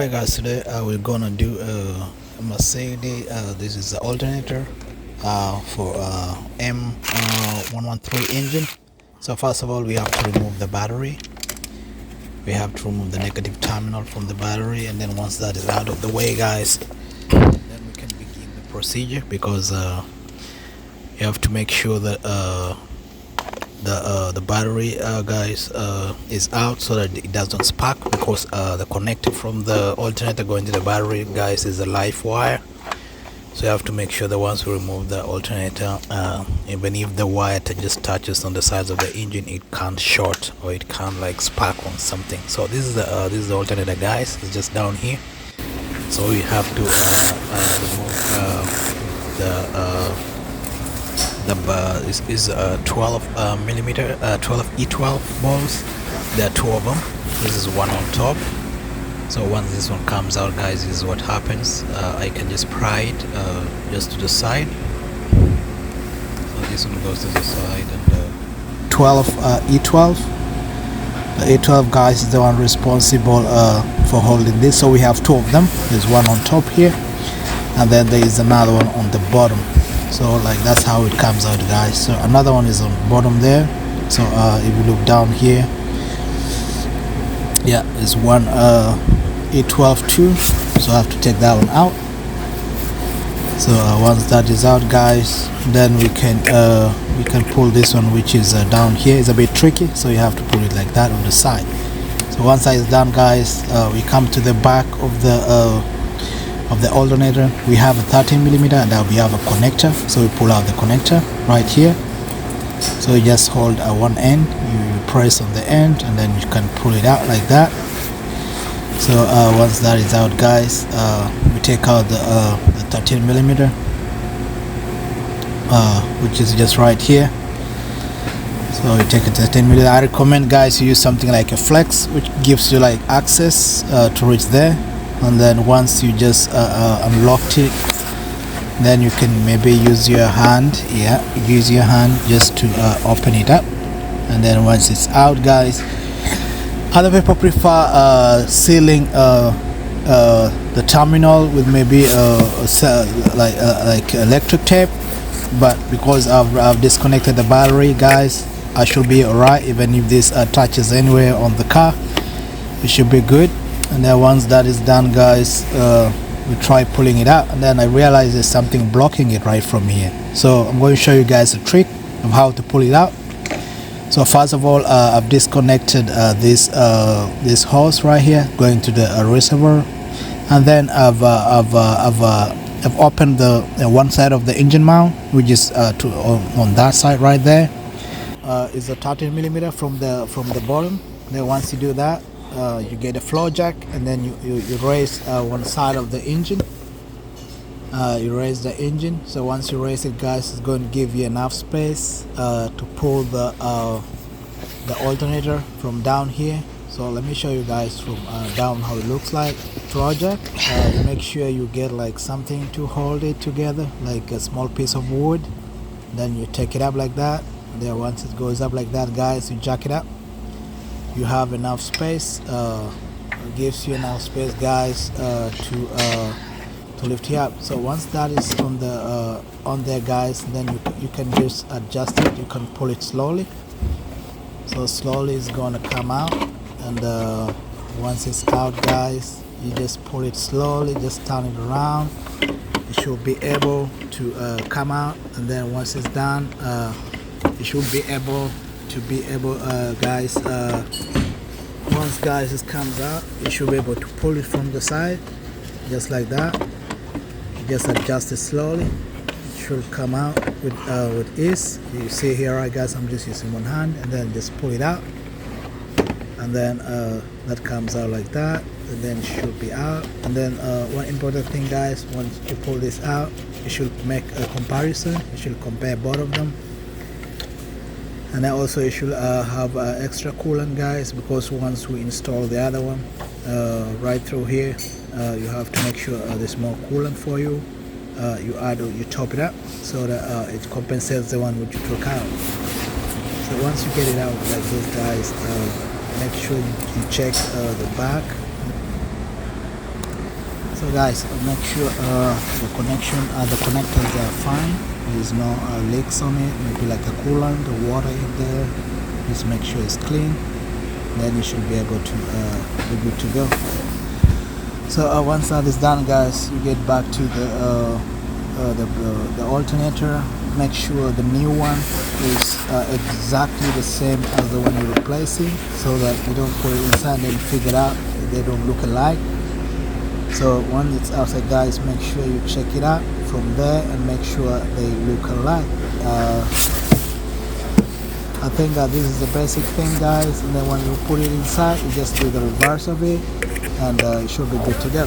Alright guys, today we're gonna do a Mercedes, this is the alternator for M113 engine. So first of all, we have to remove the battery. We have to remove the negative terminal from the battery, and then once that is out of the way guys, then we can begin the procedure, because you have to make sure that the battery guys is out, so that it doesn't spark, because the connector from the alternator going to the battery guys is a live wire. So you have to make sure that once we remove the alternator, even if the wire just touches on the sides of the engine, it can't short or it can't like spark on something. So this is the alternator guys. It's just down here. So we have to remove this is 12 millimeter 12 E12 balls. There are two of them. This is one on top. So once this one comes out guys, this is what happens. I can just pry it just to the side. So this one goes to the side, and 12 E12. The E12 guys is the one responsible for holding this. So we have two of them. There's one on top here, and then there is another one on the bottom. So like that's how it comes out guys. So another one is on bottom there. So if you look down here, yeah, there's one E12 too, so I have to take that one out. So once that is out guys, then we can pull this one, which is down here. It's a bit tricky, so you have to pull it like that on the side. So once that is done guys, we come to the back of the alternator. We have a 13 millimeter, and we have a connector. So we pull out the connector right here. So you just hold one end, you press on the end, and then you can pull it out like that. So once that is out guys, we take out the 13 millimeter, which is just right here. So you take a 13 millimeter. I recommend guys you use something like a flex, which gives you like access to reach there. And then once you just unlocked it, then you can maybe use your hand. Yeah, use your hand just to open it up. And then once it's out guys, other people prefer sealing the terminal with maybe like electric tape, but because I've disconnected the battery guys, I should be alright. Even if this touches anywhere on the car, it should be good. And then once that is done guys, we try pulling it out, and then I realize there's something blocking it right from here. So I'm going to show you guys a trick of how to pull it out. So first of all, I've disconnected this hose right here going to the reservoir, and then I've opened the one side of the engine mount, which is on that side right there. Is a 13 millimeter from the bottom. Then once you do that, you get a floor jack, and then you raise one side of the engine. You raise the engine. So once you raise it guys, it's going to give you enough space to pull the alternator from down here. So let me show you guys from down how it looks like. Floor jack, you make sure you get like something to hold it together, like a small piece of wood. Then you take it up like that. There, once it goes up like that guys, you jack it up. You have enough space. It gives you enough space guys to lift you up. So once that is on there guys, then you can just adjust it. You can pull it slowly. So slowly it's gonna come out, and once it's out guys, you just pull it slowly, just turn it around. It should be able to come out, and then once it's done, you should be able guys, once guys it comes out, you should be able to pull it from the side just like that. You just adjust it slowly. It should come out with ease. You see here right guys, I'm just using one hand, and then just pull it out, and then that comes out like that, and then it should be out. And then one important thing guys, once you pull this out, you should make a comparison. You should compare both of them. And then also you should have extra coolant guys, because once we install the other one right through here, you have to make sure there's more coolant for you. You top it up so that it compensates the one which you took out. So once you get it out like this guys, make sure you check the back So guys, make sure the connectors are fine. There's no leaks on it, maybe like a coolant or water in there. Just make sure it's clean, then you should be able to be good to go. So once that is done, guys, you get back to the alternator. Make sure the new one is exactly the same as the one you're replacing, so that you don't put it inside and figure out they don't look alike. So when it's outside, guys, make sure you check it out from there and make sure they look alike. I think that this is the basic thing, guys, and then when you put it inside, you just do the reverse of it, and it should be good to go.